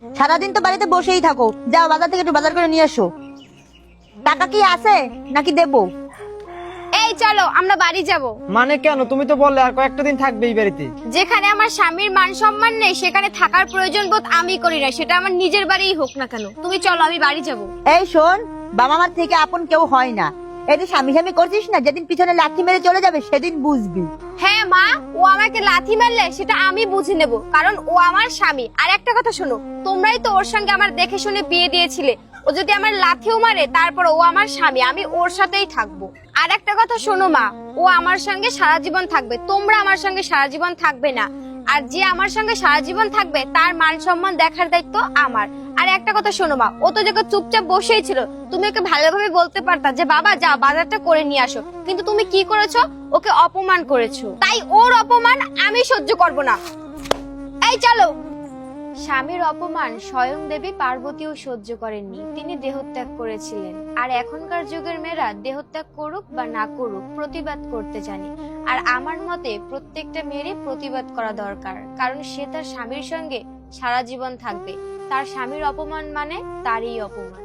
সারাদিন তো বাড়িতে বসেই থাকো, যাও বাজার থেকে একটু বাজার করে নিয়ে আসো। টাকা কি আছে নাকি দেবো? এই চলো আমরা বাড়ি যাব। মানে কেন? তুমি তো বললে আর কয়েকটা দিন থাকবে এই বাড়িতে। যেখানে আমার স্বামীর মান সম্মান নেই সেখানে থাকার প্রয়োজন বোধ আমি করি না, সেটা আমার নিজের বাড়িই হোক না কেন। তুমি চলো, আমি বাড়ি যাব। এই শোন, বাবা মার থেকে আপন কেউ হয় না। এই যে স্বামী স্বামী করছিস না, যেদিন পিছনে লাথি মেরে চলে যাবে সেদিন বুঝবি। হ্যাঁ মা, ও আমাকে লাথি মারলে সেটা আমি বুঝে নেব, কারণ ও আমার স্বামী। আর একটা কথা শোনো, তোমরাই তো ওর সঙ্গে আমার দেখে শুনে বিয়ে দিয়েছিলে। ও যদি আমার লাথিও মারে তারপর ও আমার স্বামী, আমি ওর সাথেই থাকবো। আর একটা কথা শোনো মা, ও আমার সঙ্গে সারা জীবন থাকবে, তোমরা আমার সঙ্গে সারা জীবন থাকবে না। আর যে আমার সঙ্গে সারা জীবন থাকবে তার মান সম্মান দেখার দায়িত্ব আমার। আর একটা কথা শোনো মা, ও তো যখন চুপচাপ বসেই ছিল, তুমি ওকে ভালোভাবে বলতে পারতা যে বাবা যা বাজারটা করে নিয়ে আসো, কিন্তু তুমি কি করেছো? ওকে অপমান করেছো। তাই ওর অপমান আমি সহ্য করব না। এই চলো। স্বামীর অপমান স্বয়ং দেবী পার্বতীও সহ্য করেননি, তিনি দেহত্যাগ করেছিলেন। আর এখনকার যুগের মেয়েরা দেহত্যাগ করুক বা না করুক প্রতিবাদ করতে জানে। আর আমার মতে প্রত্যেকটা মেয়েরই প্রতিবাদ করা দরকার, কারণ সে তার স্বামীর সঙ্গে সারা জীবন থাকবে। তার স্বামীর অপমান মানে তারই অপমান।